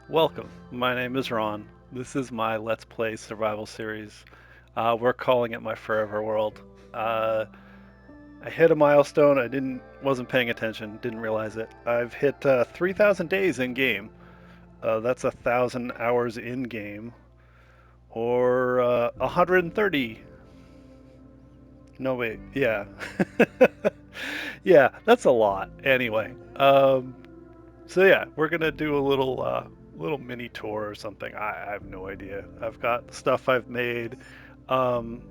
Welcome, my name is Ron. This is my Let's Play survival series. We're calling it my Forever World. Uh, I hit a milestone. Wasn't paying attention, didn't realize it. I've hit 3,000 days in game. That's 1,000 hours in game, or 130. No wait, yeah, yeah, that's a lot. Anyway, so yeah, we're gonna do a little mini tour or something. I have no idea. I've got stuff I've made. Um,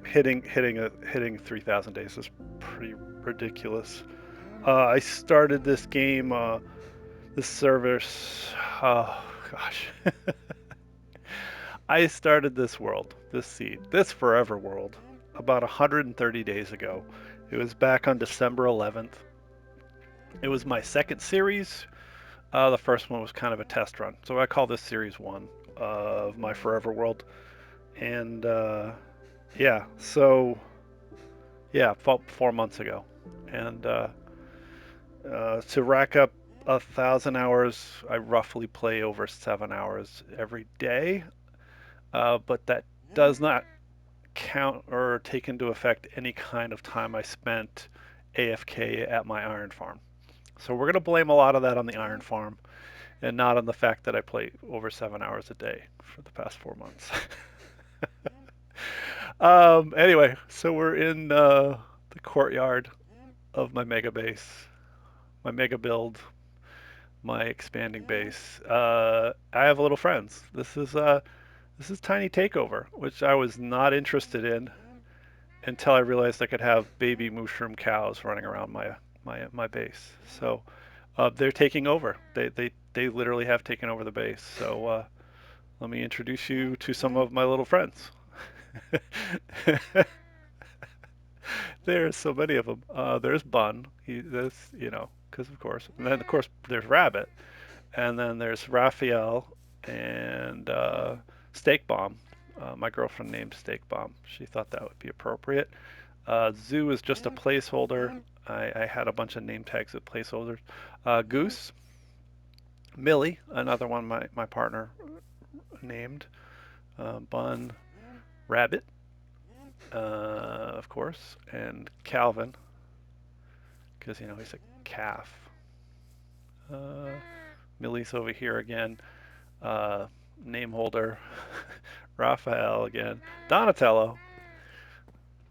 hitting 3,000 days is pretty ridiculous. I started this game, this service. Oh gosh, I started this world, this seed, this forever world, about 130 days ago. It was back on December 11th. It was my second series. The first one was kind of a test run, so I call this series one of my Forever World. And yeah, so yeah, 4 months ago, and to rack up 1,000 hours, I roughly play over 7 hours every day. But that does not count or take into effect any kind of time I spent AFK at my iron farm. So we're gonna blame a lot of that on the iron farm and not on the fact that I play over 7 hours a day for the past 4 months. Anyway, so we're in the courtyard of my mega base, my mega build, my expanding base. I have little friends. This is Tiny Takeover, which I was not interested in until I realized I could have baby mushroom cows running around my base. So they're taking over. They literally have taken over the base. So let me introduce you to some of my little friends. There's so many of them. There's Bun. Because of course. And then of course there's Rabbit, and then there's Raphael and Steak Bomb. My girlfriend named Steak Bomb. She thought that would be appropriate. Zoo is just a placeholder. I had a bunch of name tags with placeholders. Goose, Millie, another one my partner named. Bun, Rabbit, of course, and Calvin, because he's a calf. Uh, Millie's over here again. Uh, Name holder, Raphael again. Donatello.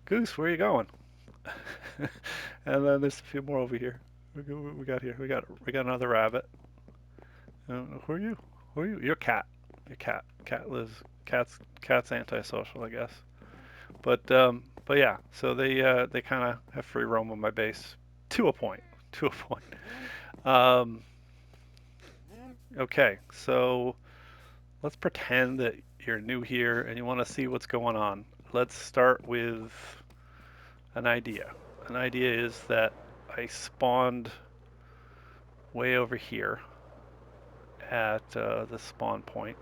Goose, where are you going? And then there's a few more over here. We got here. We got another rabbit. Who are you? Who are you? You're cat. You're cat. Cat lives. Cat's antisocial, I guess. But yeah. So they kind of have free roam on my base to a point. To a point. Um, okay. So let's pretend that you're new here and you want to see what's going on. Let's start with an idea. An idea is that I spawned way over here at the spawn point,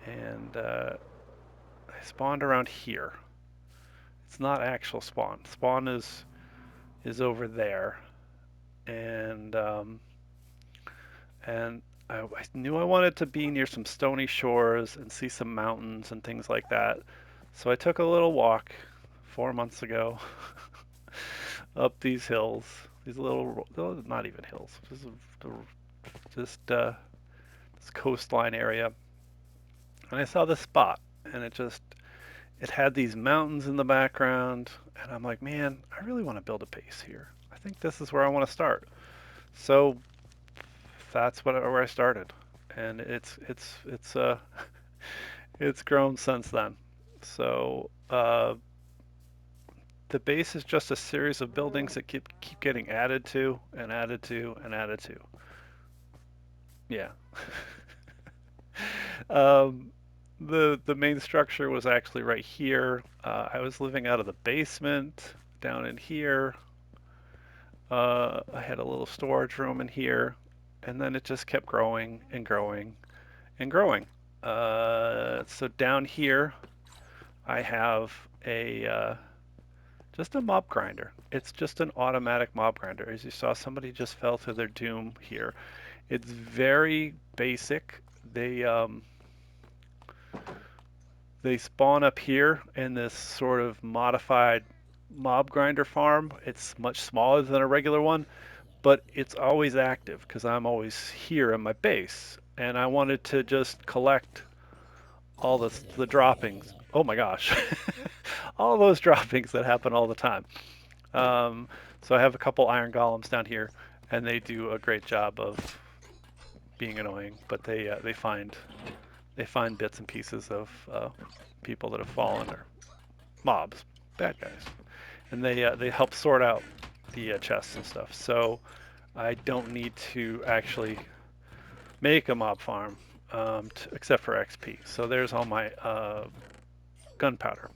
and I spawned around here. It's not actual spawn. Spawn is over there, and I knew I wanted to be near some stony shores and see some mountains and things like that. So I took a little walk 4 months ago up these hills, these little, not even hills, just this coastline area, and I saw this spot, and it had these mountains in the background, and I'm like, man, I really want to build a base here. I think this is where I want to start. So that's where I started, and it's grown since then. So the base is just a series of buildings that keep getting added to and added to and added to. Yeah. Um, the main structure was actually right here. I was living out of the basement down in here. I had a little storage room in here, and then it just kept growing and growing and growing. So down here, I have a just a mob grinder. It's just an automatic mob grinder. As you saw, somebody just fell to their doom here. It's very basic. They spawn up here in this sort of modified mob grinder farm. It's much smaller than a regular one, but it's always active because I'm always here in my base, and I wanted to just collect all the droppings. Oh my gosh, all those droppings that happen all the time. Um, so I have a couple iron golems down here, and they do a great job of being annoying, but they find bits and pieces of people that have fallen or mobs, bad guys, and they help sort out the chests and stuff. So I don't need to actually make a mob farm except for XP. So there's all my gunpowder,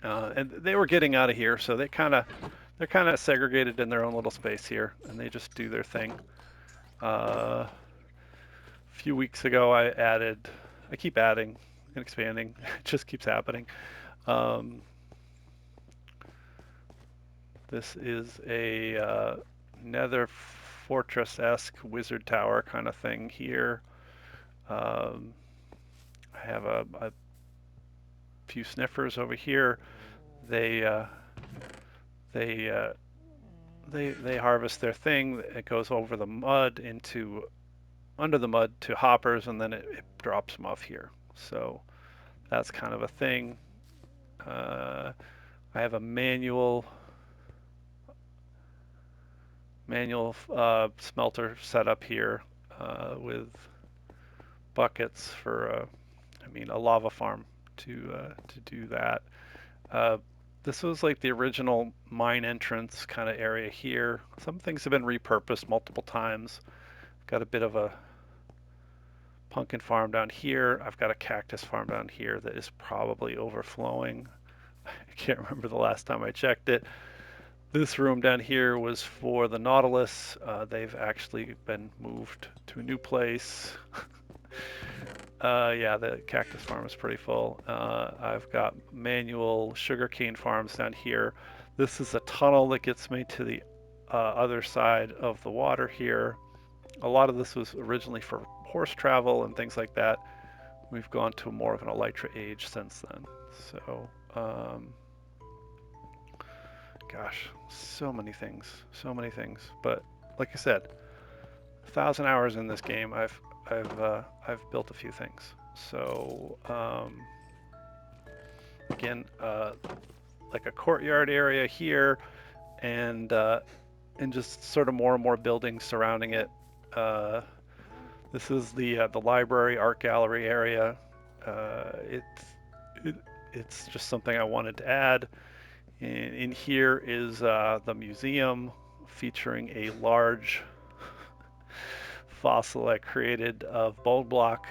and they were getting out of here, so they're kind of segregated in their own little space here, and they just do their thing. A few weeks ago, I keep adding and expanding. It just keeps happening. Um, this is a Nether fortress-esque wizard tower kind of thing here. Um, I have a few sniffers over here. They uh, they uh, they harvest their thing. It goes over the mud into under the mud to hoppers, and then it drops them off here. So that's kind of a thing. Uh, I have a manual smelter set up here with buckets for I mean a lava farm to do that. Uh, this was like the original mine entrance kind of area here. Some things have been repurposed multiple times. Got a bit of a pumpkin farm down here. I've got a cactus farm down here that is probably overflowing. I can't remember the last time I checked it. This room down here was for the Nautilus. They've actually been moved to a new place. Yeah, the cactus farm is pretty full. I've got manual sugarcane farms down here. This is a tunnel that gets me to the other side of the water here. A lot of this was originally for horse travel and things like that. We've gone to more of an elytra age since then. So, gosh, so many things, so many things. But like I said, 1,000 hours in this game, I've built a few things. So again, like a courtyard area here, and just sort of more and more buildings surrounding it. Uh, this is the library art gallery area. It, it's just something I wanted to add. In here is the museum featuring a large fossil I created of bone block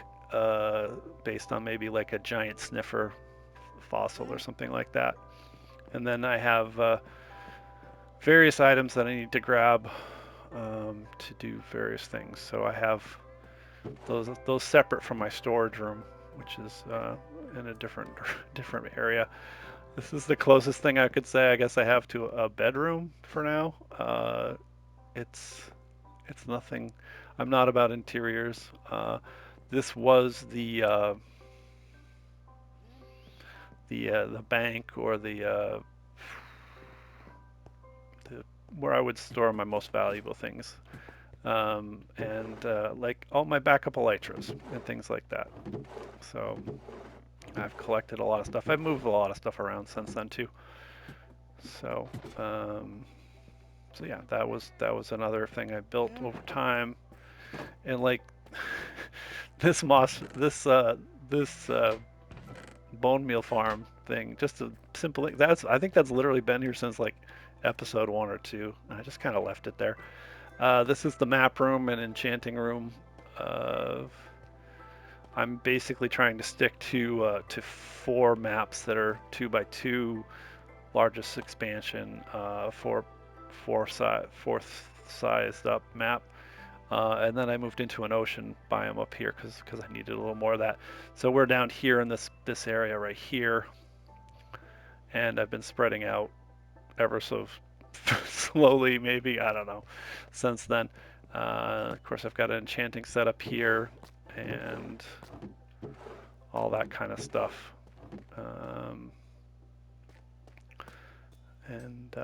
based on maybe like a giant sniffer fossil or something like that. And then I have various items that I need to grab to do various things. So I have those separate from my storage room, which is in a different area. This is the closest thing I could say I guess I have to a bedroom for now. It's it's nothing. I'm not about interiors. This was the bank or the where I would store my most valuable things, and like all my backup elytras and things like that. So I've collected a lot of stuff. I've moved a lot of stuff around since then too. So so yeah, that was another thing I built over time, and like this moss this bone meal farm thing, just a simple that's I think that's literally been here since like episode 1 or 2. I just kind of left it there. This is the map room and enchanting room. Uh, I'm basically trying to stick to 4 maps that are 2 by 2, largest expansion, fourth sized up map. And then I moved into an ocean biome up here because I needed a little more of that. So we're down here in this area right here, and I've been spreading out ever so slowly, maybe I don't know, since then. Of course, I've got an enchanting setup here and all that kind of stuff. Um, and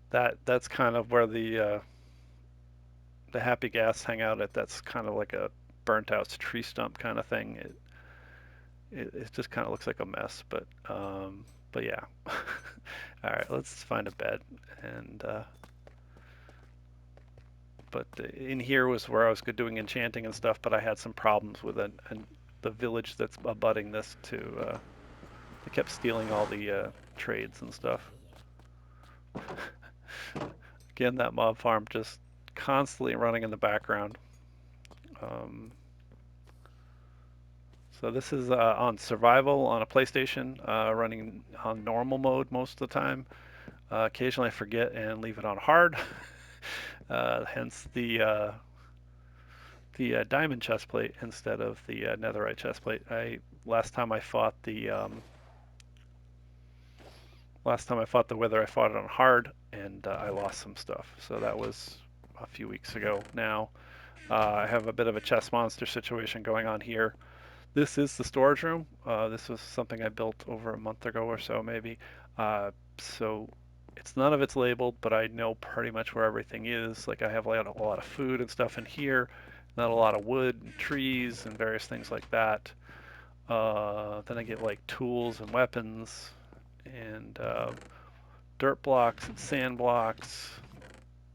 that's kind of where the happy gas hang out at. That's kind of like a burnt out tree stump kind of thing. It just kind of looks like a mess, but yeah. All right, let's find a bed. And but in here was where I was doing enchanting and stuff, but I had some problems with it, and the village that's abutting this to they kept stealing all the trades and stuff. Again, that mob farm just constantly running in the background. Um, so this is on survival on a PlayStation, running on normal mode most of the time. Occasionally I forget and leave it on hard. Hence the diamond chest plate instead of the netherite chest plate. I last time I fought the last time I fought the wither, I fought it on hard and I lost some stuff. So that was a few weeks ago now. I have a bit of a chest monster situation going on here. This is the storage room. This was something I built over a month ago or so, maybe. So it's none of it's labeled, but I know pretty much where everything is. Like I have a lot of food and stuff in here, not a lot of wood and trees and various things like that. Then I get like tools and weapons and dirt blocks and sand blocks,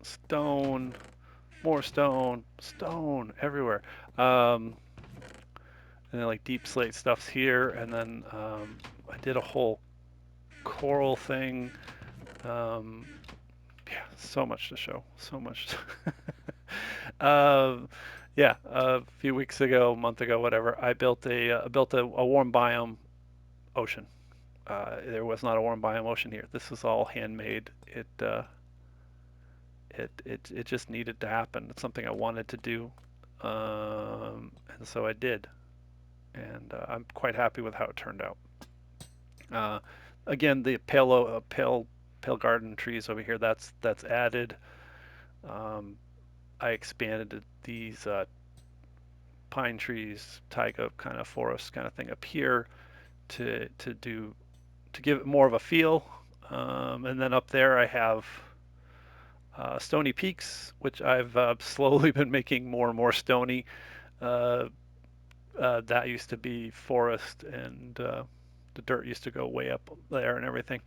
stone, more stone, stone everywhere. Um, and then like deep slate stuff's here, and then I did a whole coral thing. Um, yeah, so much to show, so much. um, yeah, a few weeks ago, a month ago, whatever, I built a warm biome ocean. There was not a warm biome ocean here. This is all handmade. It just needed to happen. It's something I wanted to do, and so I did. And I'm quite happy with how it turned out. Uh, Again, the pale garden trees over here. That's added. Um, I expanded these pine trees, taiga kind of forest kind of thing up here to give it more of a feel. And then up there I have stony peaks, which I've slowly been making more and more stony. Uh, that used to be forest, and the dirt used to go way up there and everything.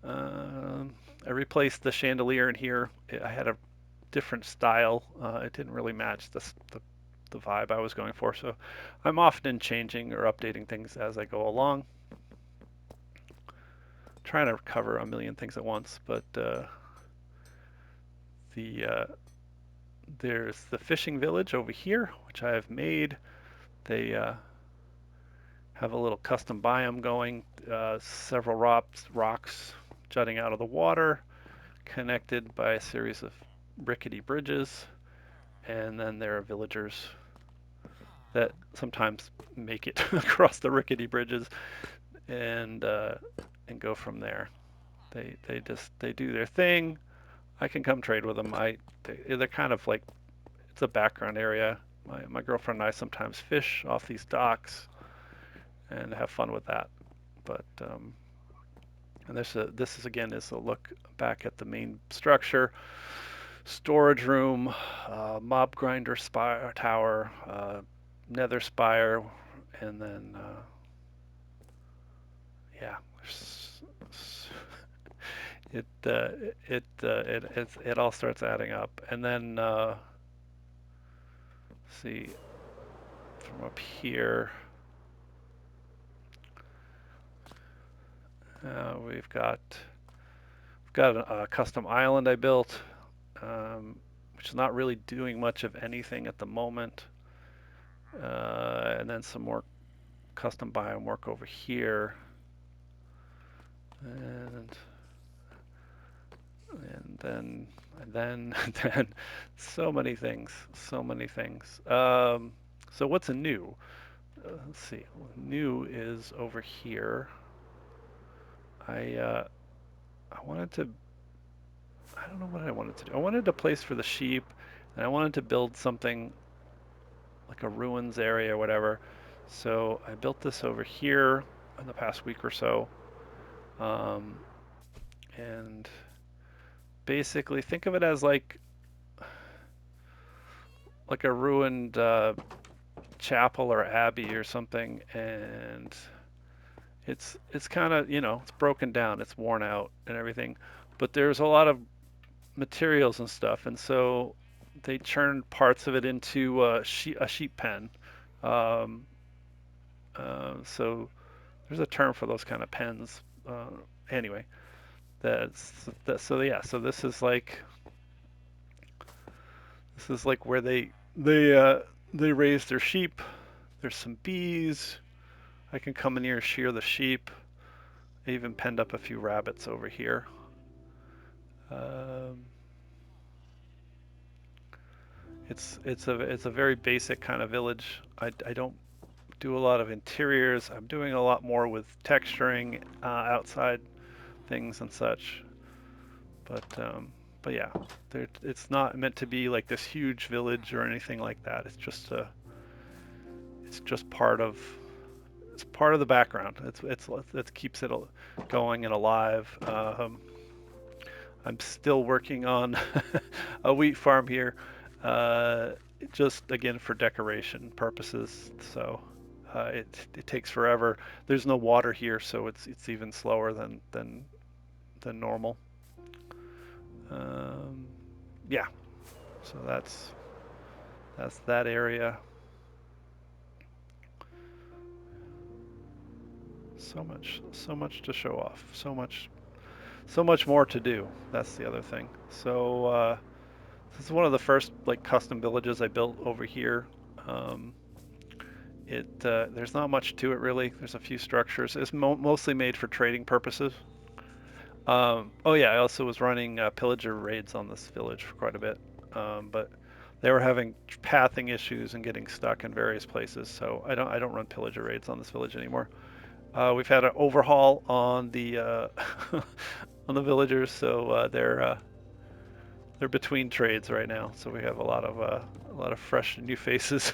I replaced the chandelier in here. I had a different style. It didn't really match the vibe I was going for. So I'm often changing or updating things as I go along. Trying to cover a million things at once, but the there's the fishing village over here, which I have made. They have a little custom biome going, several rocks jutting out of the water, connected by a series of rickety bridges, and then there are villagers that sometimes make it across the rickety bridges and go from there. They do their thing. I can come trade with them. They're kind of like it's a background area. My girlfriend and I sometimes fish off these docks and have fun with that. But and this is again is a look back at the main structure, storage room, mob grinder spire tower, nether spire, and then yeah, it it all starts adding up, and then see from up here. We've got a custom island I built, which is not really doing much of anything at the moment. And then some more custom biome work over here, and and then so many things, so many things. So what's new? Let's see. New is over here. I uh, I wanted to. I don't know what I wanted to do. I wanted a place for the sheep, and I wanted to build something like a ruins area or whatever. So I built this over here in the past week or so, um, and basically think of it as like a ruined chapel or abbey or something, and it's kind of, it's broken down, it's worn out and everything, but there's a lot of materials and stuff, and so they turned parts of it into a sheep pen. Um, so there's a term for those kind of pens. Anyway, so yeah. So this is like where they raise their sheep. There's some bees. I can come in here and shear the sheep. I even penned up a few rabbits over here. Um, it's a very basic kind of village. I don't do a lot of interiors. I'm doing a lot more with texturing, outside things and such. But yeah, it's not meant to be like this huge village or anything like that. It's just part of the background. It keeps it going and alive. I'm still working on a wheat farm here, uh, just again for decoration purposes. So it takes forever. There's no water here, so it's even slower than normal. Um, yeah, so that's that area. So much to show off. So much more to do. That's the other thing. So this is one of the first like custom villages I built over here. Um, there's not much to it really. There's a few structures. It's mostly made for trading purposes. Oh yeah, I also was running pillager raids on this village for quite a bit, but they were having pathing issues and getting stuck in various places. So I don't run pillager raids on this village anymore. We've had an overhaul on the on the villagers, so they're between trades right now. So we have a lot of fresh new faces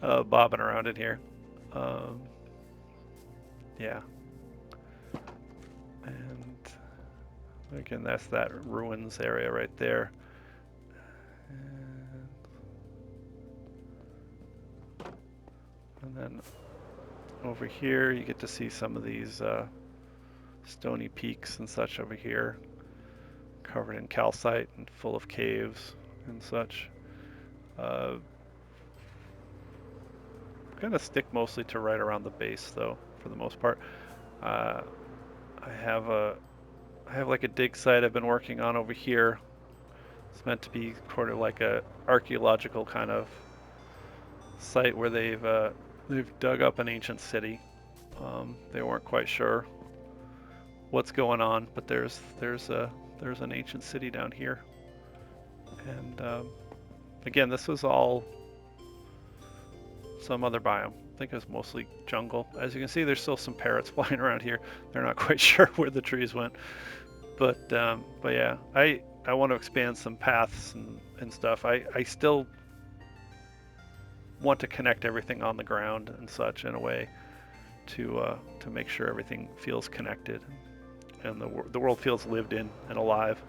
bobbing around in here. Um, yeah, and again, that's that ruins area right there. And then over here, you get to see some of these stony peaks and such over here, covered in calcite and full of caves and such. Uh, Gonna stick mostly to right around the base though, for the most part. Uh, I have a I have like a dig site I've been working on over here. It's meant to be sort of like a archaeological kind of site where they've dug up an ancient city. They weren't quite sure what's going on, but there's an ancient city down here. And again, this was all some other biome. I think it was mostly jungle. As you can see, there's still some parrots flying around here. They're not quite sure where the trees went, but yeah, I want to expand some paths and stuff. I still want to connect everything on the ground and such in a way to make sure everything feels connected and the world feels lived in and alive.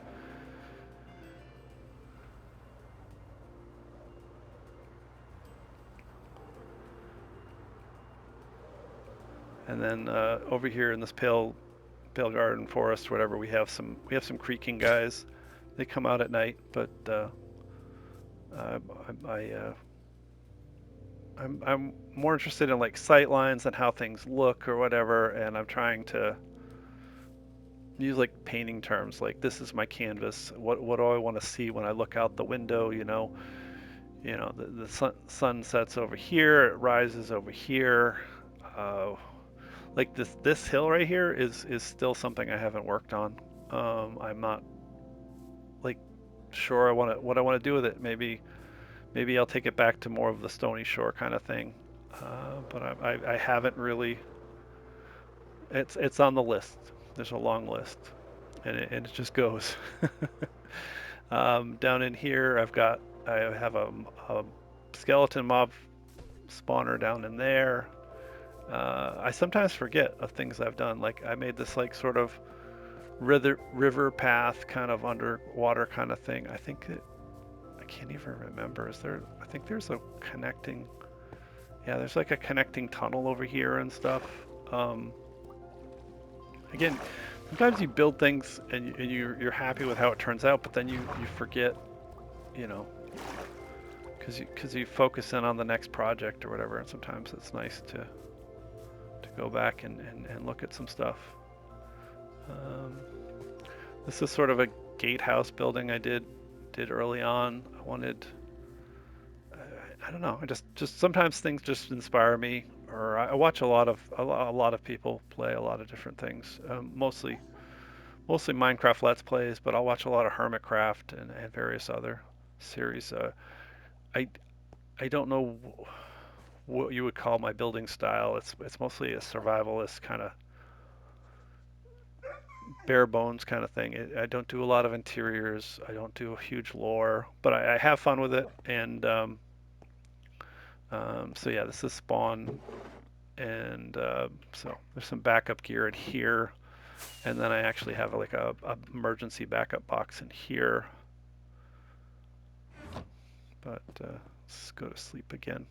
And then over here in this pale garden forest, whatever, we have some creaking guys. They come out at night, but I, I I'm more interested in like sight lines and how things look or whatever, and I'm trying to use like painting terms like this is my canvas. What do I want to see when I look out the window? The sun sets over here, it rises over here. Uh, like this hill right here is still something I haven't worked on. I'm not like sure what I want to do with it. Maybe I'll take it back to more of the Stony Shore kind of thing. But I haven't really. It's on the list. There's a long list, and it just goes. Down in here, I have a skeleton mob spawner down in there. I sometimes forget of things I've done. Like I made this like sort of river path, kind of underwater kind of thing. I can't even remember. Is there? I think there's a connecting. Yeah, there's like a connecting tunnel over here and stuff. Um, Again, sometimes you build things and you're happy with how it turns out, but then you forget, you know, because you focus in on the next project or whatever, and sometimes it's nice to go back and look at some stuff. Um, this is sort of a gatehouse building I did early on. I wanted, I don't know, I just sometimes things just inspire me, or I watch a lot of people play a lot of different things, mostly Minecraft Let's Plays, but I'll watch a lot of Hermitcraft and various other series. I I don't know what you would call my building style. It's mostly a survivalist kind of bare bones kind of thing. I don't do a lot of interiors. I don't do a huge lore, but I have fun with it. And so yeah, this is spawn, and so there's some backup gear in here, and then I actually have like a emergency backup box in here. But let's go to sleep again.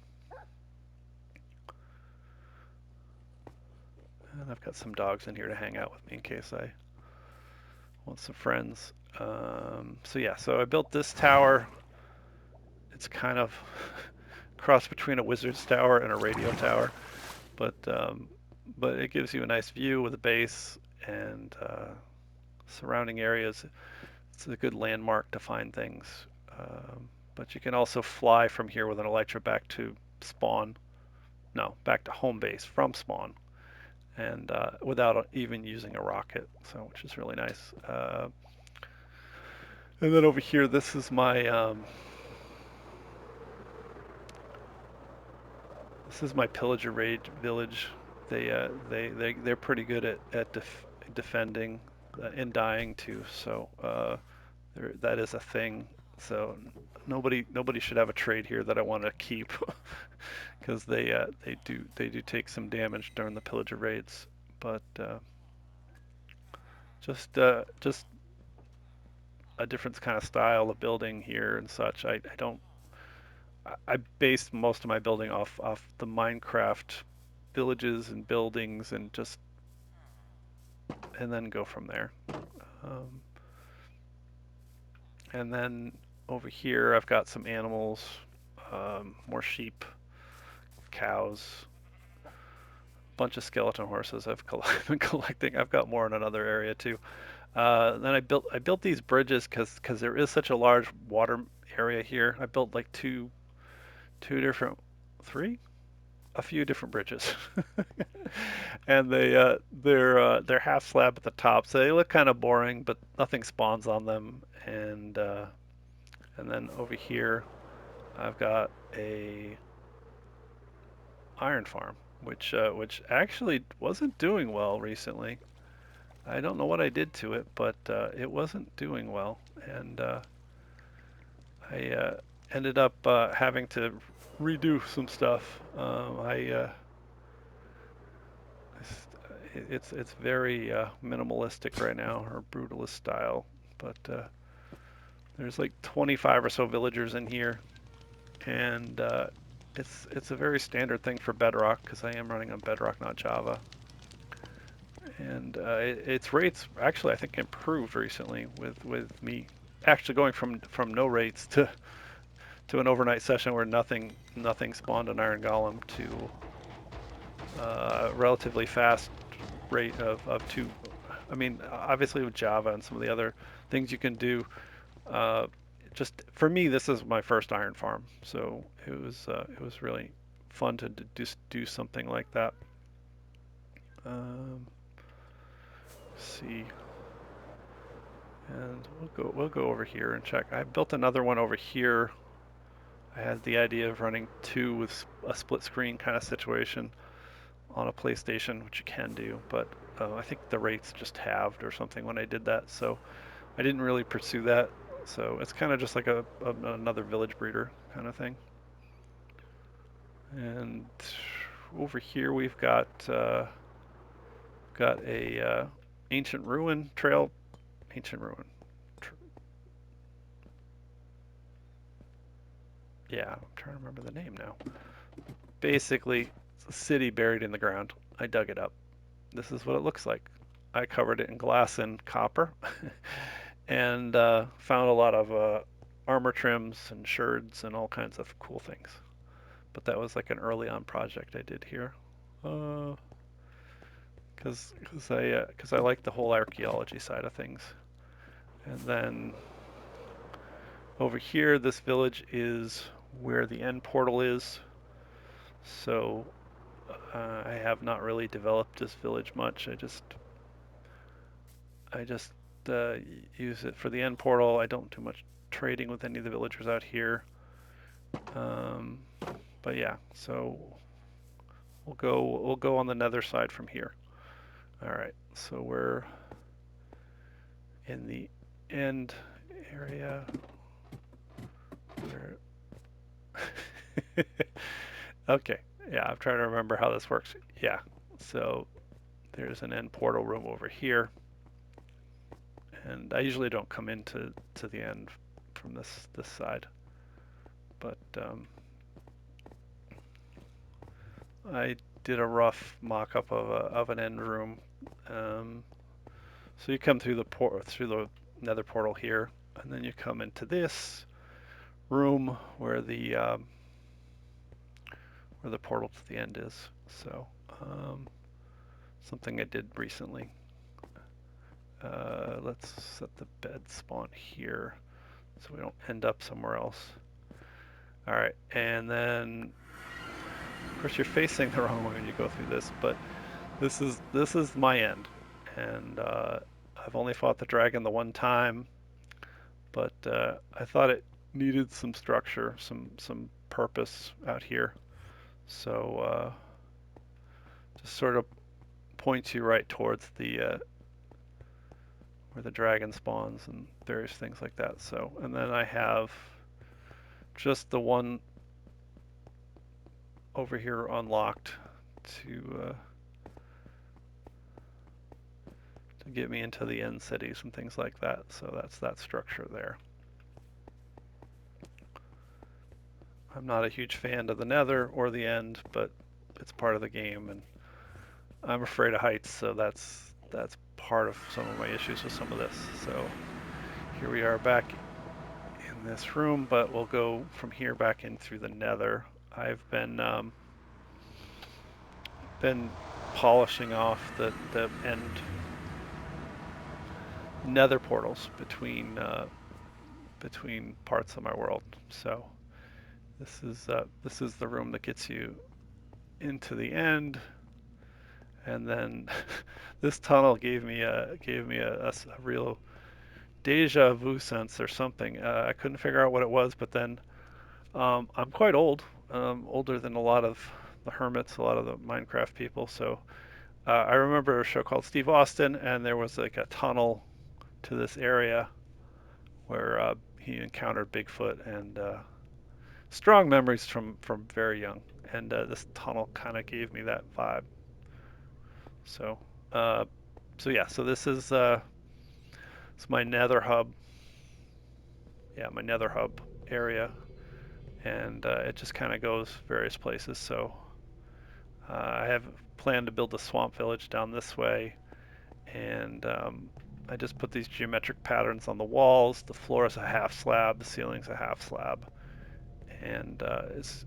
And I've got some dogs in here to hang out with me in case I want some friends. So yeah, so I built this tower. It's kind of cross between a wizard's tower and a radio tower, but but it gives you a nice view with a base and surrounding areas. It's a good landmark to find things. But you can also fly from here with an elytra back to spawn. No, back to home base from spawn, and without even using a rocket, so which is really nice. And then over here, this is my pillager raid village. They're pretty good at defending and dying too. So that is a thing. So nobody should have a trade here that I want to keep because they do take some damage during the pillager raids. But just a different kind of style of building here and such. I don't I based most of my building off the Minecraft villages and buildings and just and then go from there. Um, and then over here I've got some animals, more sheep, cows, a bunch of skeleton horses been collecting. I've got more in another area too. Then I built these bridges because there is such a large water area here. I built like two different three a few different bridges, and they're half slab at the top, so they look kind of boring, but nothing spawns on them. And then over here, I've got a iron farm, which actually wasn't doing well recently. I don't know what I did to it, but it wasn't doing well, and I ended up having to redo some stuff. It's very minimalistic right now, or brutalist style. But there's like 25 or so villagers in here, and it's a very standard thing for Bedrock because I am running on Bedrock, not Java. And its rates actually I think improved recently with me actually going from no rates to an overnight session where nothing spawned an iron golem to relatively fast rate of two. I mean, obviously with Java and some of the other things you can do, uh, just for me, this is my first iron farm, so it was really fun to just do something like that. Um, see, and we'll go over here and check. I built another one over here. I had the idea of running two with a split screen kind of situation on a PlayStation, which you can do, but I think the rates just halved or something when I did that, so I didn't really pursue that. So it's kind of just like another village breeder kind of thing. And over here we've got a ancient ruin trail. Ancient ruin. Tr- Yeah, I'm trying to remember the name now. Basically, it's a city buried in the ground. I dug it up. This is what it looks like. I covered it in glass and copper, and found a lot of armor trims and sherds and all kinds of cool things. But that was like an early on project I did here. Uh, cause I like the whole archaeology side of things. And then over here, this village is where the end portal is. So I have not really developed this village much. I just uh, use it for the end portal. I don't do much trading with any of the villagers out here. Um, but yeah, so we'll go on the nether side from here. All right, so we're in the end area. Where okay, yeah, I'm trying to remember how this works. Yeah, so there's an end portal room over here, and I usually don't come into the end from this side, but I did a rough mock-up of an end room. Um, so you come through the nether portal here, and then you come into this room where the portal to the end is. So something I did recently. Let's set the bed spawn here so we don't end up somewhere else. All right, and then of course you're facing the wrong way when you go through this, but this is my end, and I've only fought the dragon the one time, but I thought it needed some structure, some purpose out here. So just sort of points you right towards the where the dragon spawns and various things like that. So, and then I have just the one over here unlocked to to get me into the end cities and things like that. So that's that structure there. I'm not a huge fan of the Nether or the End, but it's part of the game, and I'm afraid of heights, so that's part of some of my issues with some of this. So here we are back in this room, but we'll go from here back in through the Nether. I've been polishing off the end Nether portals between parts of my world. So this is the room that gets you into the end, and then this tunnel gave me a real deja vu sense or something. I couldn't figure out what it was, but then I'm quite old, older than a lot of the hermits, a lot of the Minecraft people. So I remember a show called Steve Austin, and there was like a tunnel to this area where he encountered Bigfoot, and strong memories from very young. And this tunnel kind of gave me that vibe. So, uh, so yeah, so this is it's my Nether hub. Yeah, my Nether hub area, and it just kind of goes various places. So I have planned to build a swamp village down this way, and I just put these geometric patterns on the walls. The floor is a half slab, the ceiling's a half slab, and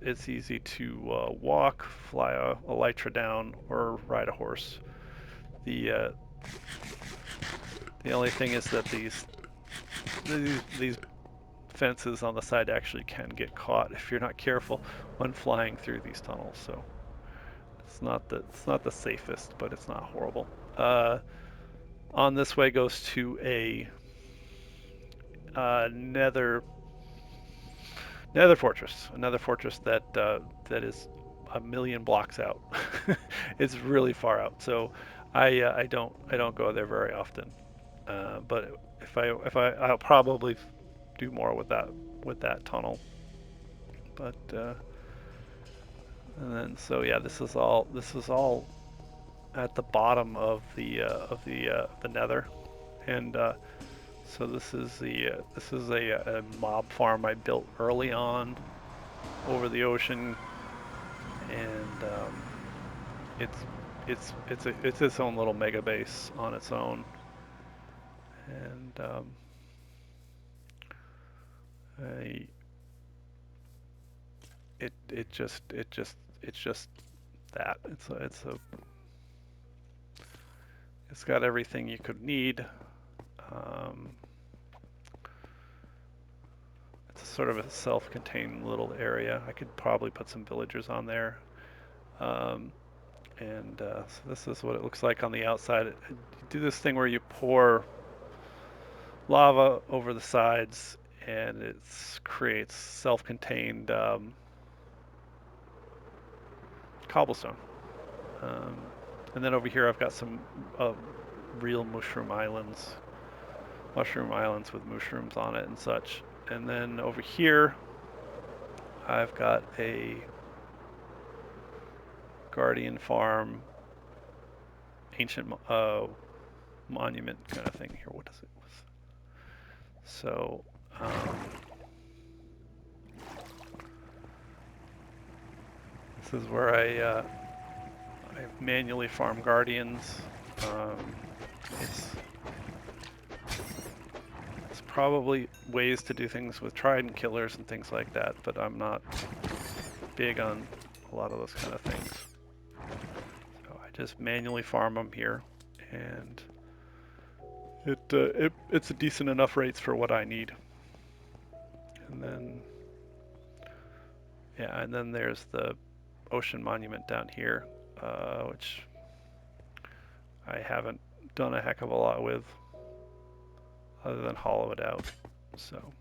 it's easy to walk, fly a elytra down, or ride a horse. The uh, the only thing is that these fences on the side actually can get caught if you're not careful when flying through these tunnels. So it's not the safest, but it's not horrible. On this way goes to a nether fortress, another fortress that is a million blocks out. It's really far out, so I don't go there very often. But I'll probably do more with that tunnel. But and then so yeah, this is all at the bottom of the Nether, and so this is a mob farm I built early on over the ocean, and it's its own little mega base on its own, and I, it's just that it's got everything you could need. Um, it's sort of a self-contained little area. I could probably put some villagers on there. Um, and so this is what it looks like on the outside. You do this thing where you pour lava over the sides, and it creates self-contained cobblestone. Um, and then over here I've got some real mushroom islands with mushrooms on it and such. And then over here I've got a guardian farm, ancient monument kind of thing here. What is it? So this is where I manually farm guardians. Um, it's There's probably ways to do things with trident killers and things like that, but I'm not big on a lot of those kind of things. So I just manually farm them here, and it's a decent enough rates for what I need. And then yeah, and then there's the ocean monument down here, which I haven't done a heck of a lot with, other than hollow it out. So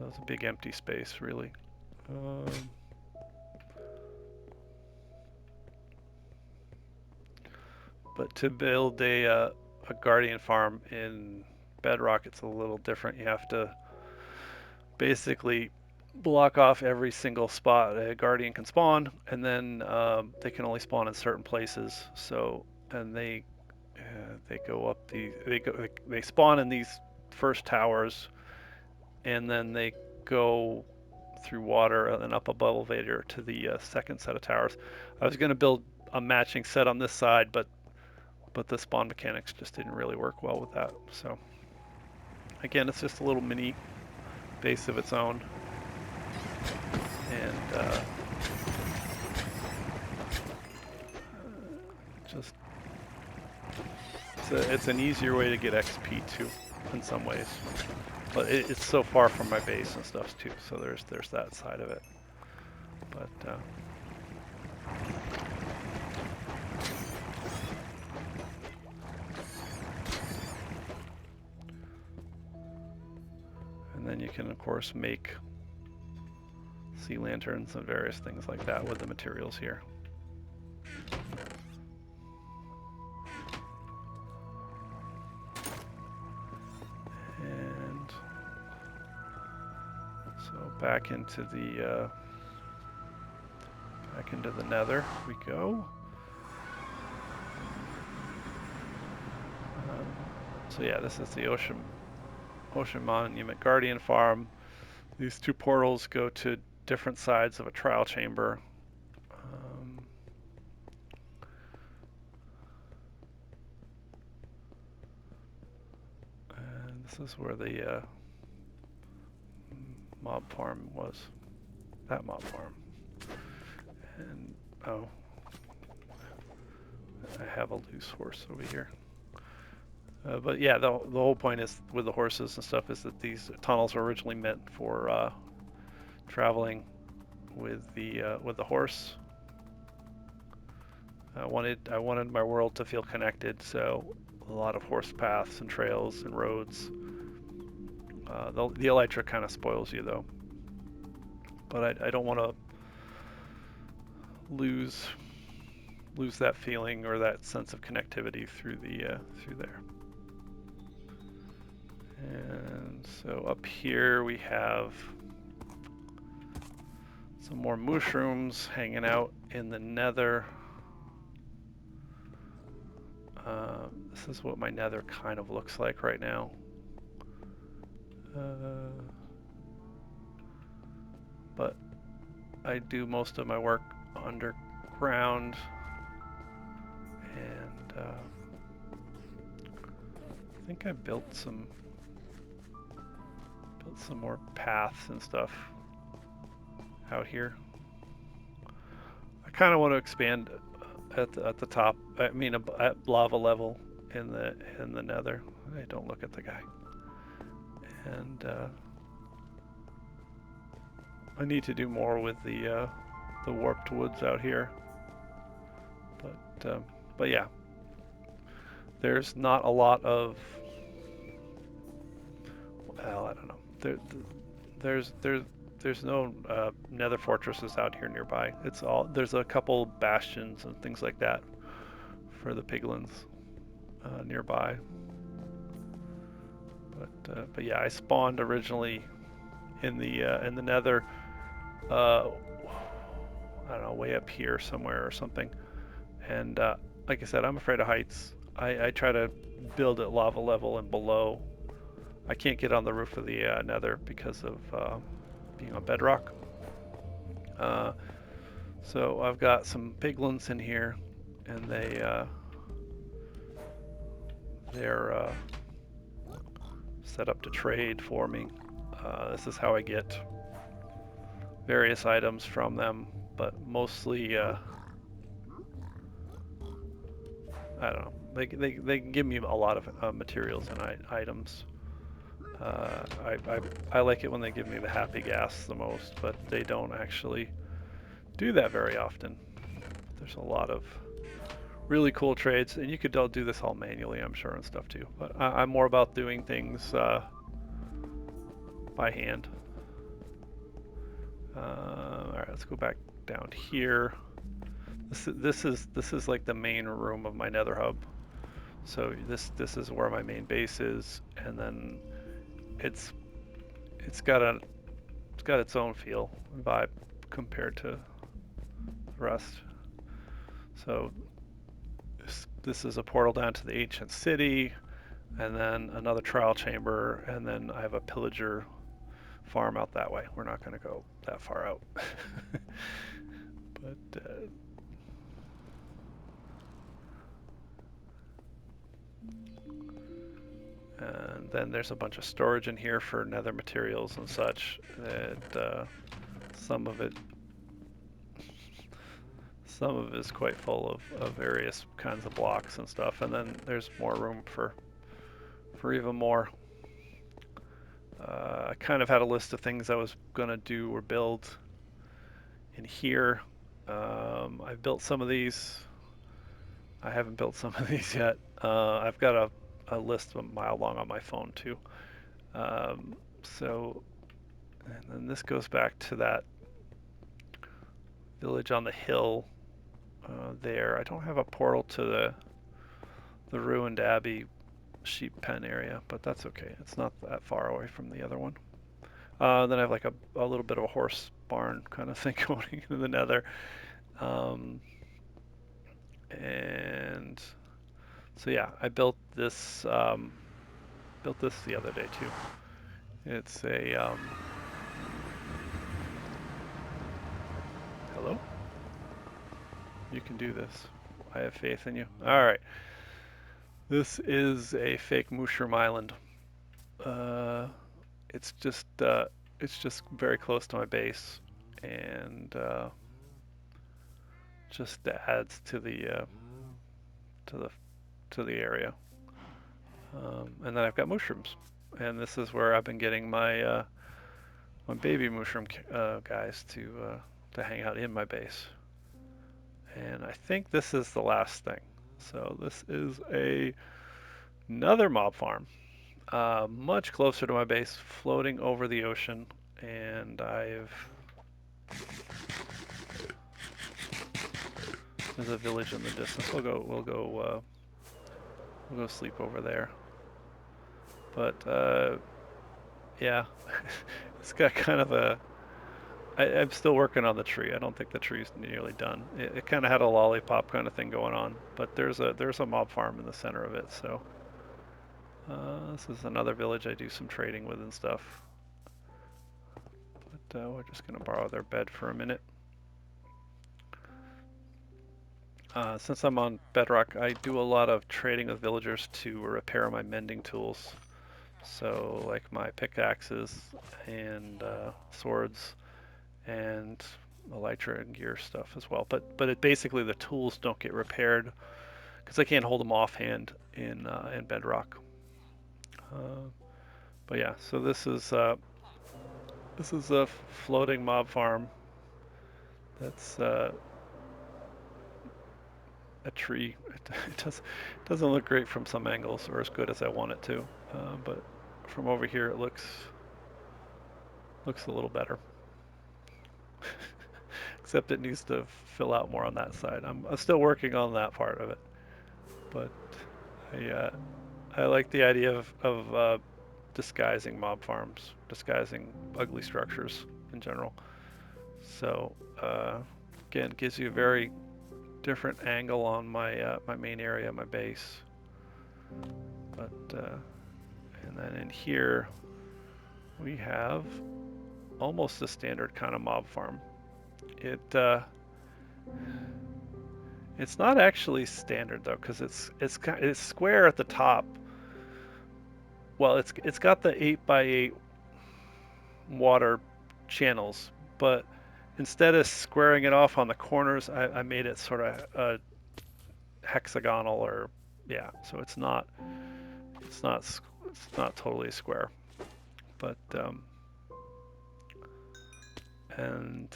it's a big empty space, really. Um, but to build a guardian farm in Bedrock, it's a little different. You have to basically block off every single spot a guardian can spawn, and then they can only spawn in certain places. So, and they go up they spawn in these first towers, and then they go through water and then up a elevator to the second set of towers. I was going to build a matching set on this side, but the spawn mechanics just didn't really work well with that. So again, it's just a little mini base of its own, and just it's an easier way to get XP too, in some ways. But it's so far from my base and stuff too, so there's that side of it. But and then you can of course make sea lanterns and various things like that with the materials here. And so back into the Nether we go. So yeah, this is the Ocean Monument Guardian Farm. These two portals go to different sides of a trial chamber. And this is where the mob farm was. That mob farm. And oh, I have a loose horse over here. But yeah, the whole point is with the horses and stuff is that these tunnels were originally meant for traveling with the horse. I wanted my world to feel connected, so a lot of horse paths and trails and roads. The elytra kind of spoils you though, but I don't want to lose that feeling or that sense of connectivity through there. And so up here we have some more mushrooms hanging out in the nether. This is what my nether kind of looks like right now. But I do most of my work underground, and I think I built some more paths and stuff out here. I kind of want to expand at the top. I mean, at lava level in the nether. Hey, don't look at the guy. And I need to do more with the warped woods out here. But yeah, there's not a lot of. Well, I don't know. There's no nether fortresses out here nearby. It's all there's a couple bastions and things like that for the piglins nearby. But yeah, I spawned originally in the nether. I don't know, way up here somewhere or something. And like I said, I'm afraid of heights. I try to build at lava level and below. I can't get on the roof of the nether because of being on bedrock. So I've got some piglins in here, and they're set up to trade for me. This is how I get various items from them, but mostly I don't know. They can give me a lot of materials and items. I like it when they give me the happy gas the most, but they don't actually do that very often. There's a lot of really cool trades, and you could do this all manually, I'm sure, and stuff too. But I'm more about doing things by hand. All right, let's go back down here. This is like the main room of my Nether hub. So this is where my main base is, and then it's got its own feel and vibe compared to the rest. So this is a portal down to the ancient city, and then another trial chamber, and then I have a pillager farm out that way. We're not going to go that far out. But and then there's a bunch of storage in here for nether materials and such. And some of it is quite full of various kinds of blocks and stuff. And then there's more room for even more. I kind of had a list of things I was gonna do or build in here. I've built some of these. I haven't built some of these yet. I've got a list a mile long on my phone too. So, and then this goes back to that village on the hill there. I don't have a portal to the ruined abbey sheep pen area, but that's okay. It's not that far away from the other one. Then I have like a little bit of a horse barn kind of thing going into the nether. And so yeah, I built this the other day too. It's a hello? You can do this. I have faith in you. All right. This is a fake mushroom island. It's just very close to my base, and just adds to the area. And then I've got mushrooms, and this is where I've been getting my my baby mushroom guys to hang out in my base. And I think this is the last thing. So this is another mob farm, much closer to my base, floating over the ocean, and there's a village in the distance. We'll go sleep over there. But yeah, it's got kind of a. I'm still working on the tree. I don't think the tree's nearly done. It kind of had a lollipop kind of thing going on, but there's a mob farm in the center of it. So this is another village I do some trading with and stuff. But we're just gonna borrow their bed for a minute. Since I'm on Bedrock, I do a lot of trading with villagers to repair my mending tools. So like my pickaxes and swords and elytra and gear stuff as well. But it basically the tools don't get repaired because I can't hold them offhand in Bedrock. Uh, but yeah, so this is a floating mob farm. That's a tree. It doesn't look great from some angles or as good as I want it to, but from over here it looks a little better. Except it needs to fill out more on that side. I'm still working on that part of it, but I I like the idea of disguising mob farms, disguising ugly structures in general. So again, it gives you a very different angle on my main area, my base. But and then in here we have almost a standard kind of mob farm. It it's not actually standard though, because it's square at the top. Well, it's got the 8x8 water channels, but instead of squaring it off on the corners, I made it sort of hexagonal or yeah. So it's not it's not totally square, but and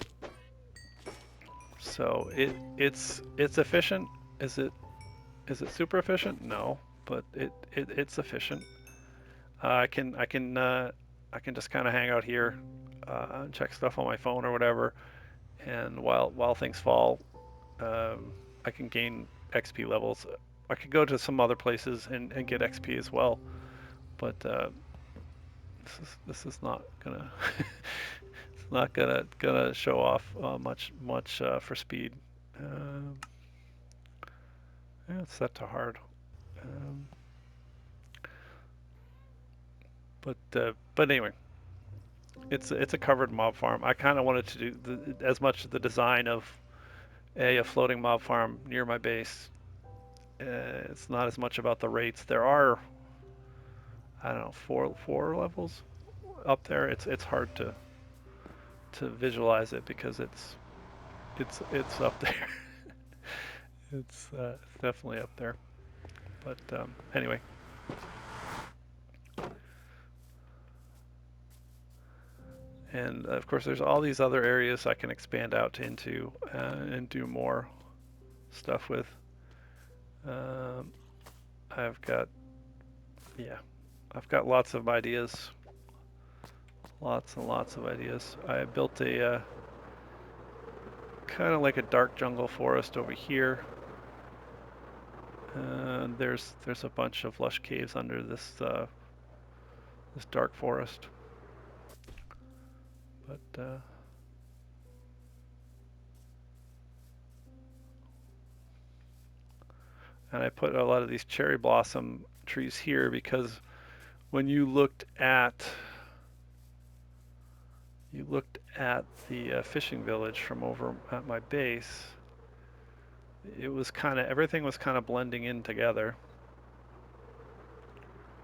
so it's efficient. Is it is it super efficient? No, but it's efficient. I can just kind of hang out here, and check stuff on my phone or whatever, and while things fall, I can gain XP levels. I could go to some other places and get XP as well, but this is not gonna it's not gonna show off much for speed. Um, yeah, it's set to hard. Um, but anyway, it's a covered mob farm. I kind of wanted to do as much of the design of a floating mob farm near my base. It's not as much about the rates. There are I don't know four levels up there. It's hard to visualize it because it's up there. It's definitely up there. But anyway, and of course there's all these other areas I can expand out into and do more stuff with. Um, I've got yeah, I've got lots of ideas, lots and lots of ideas. I built a kind of like a dark jungle forest over here. There's a bunch of lush caves under this dark forest, but and I put a lot of these cherry blossom trees here because when you looked at the fishing village from over at my base, it was kind of everything was kind of blending in together.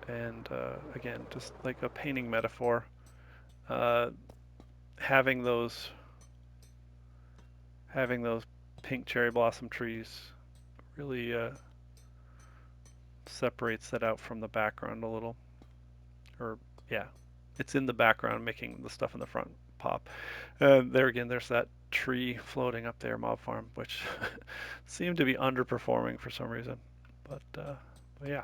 And again, just like a painting metaphor, uh, having those having those pink cherry blossom trees really separates that out from the background a little. Or yeah, it's in the background making the stuff in the front pop. There again, there's that tree floating up there, mob farm, which seemed to be underperforming for some reason. But yeah,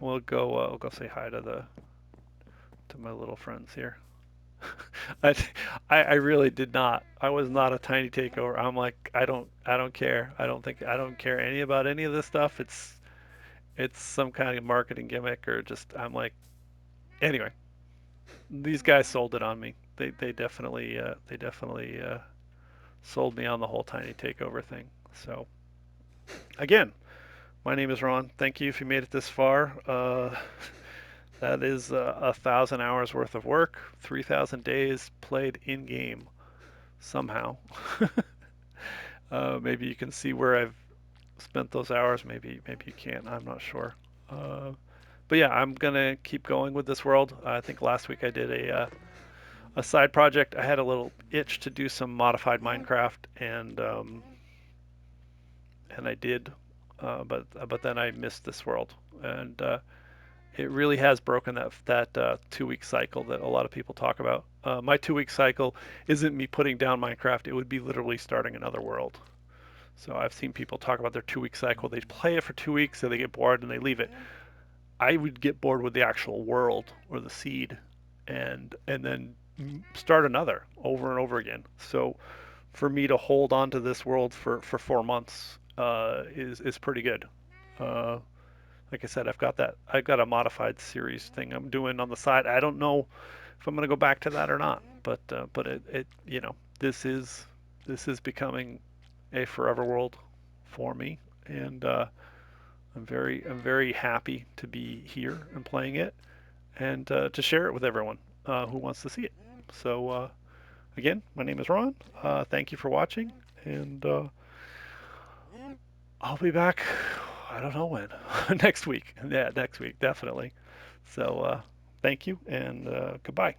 we'll go say hi to the to my little friends here. I, I really did not. I was not a tiny takeover. I'm like I don't care. I don't care any about any of this stuff. It's some kind of marketing gimmick or just I'm like Anyway, these guys sold it on me. They definitely sold me on the whole tiny takeover thing. So again, my name is Ron. Thank you if you made it this far. That is 1,000 hours worth of work, 3,000 days played in game somehow. Maybe you can see where I've spent those hours. Maybe you can't. I'm not sure. Uh, but yeah, I'm gonna keep going with this world. I think last week I did a side project. I had a little itch to do some modified Minecraft, and I did, but then I missed this world, and it really has broken that 2 week cycle that a lot of people talk about. My 2 week cycle isn't me putting down Minecraft; it would be literally starting another world. So I've seen people talk about their 2 week cycle. They play it for 2 weeks, so they get bored and they leave it. I would get bored with the actual world or the seed, and then start another over and over again. So for me to hold on to this world for 4 months is pretty good. Uh, like I said, I've got a modified series thing I'm doing on the side. I don't know if I'm gonna go back to that or not, but it this is becoming a forever world for me, and I'm very happy to be here and playing it, and to share it with everyone who wants to see it. So again, my name is Ron. Thank you for watching, and I'll be back. I don't know when. Next week. Yeah, next week definitely. So thank you, and goodbye.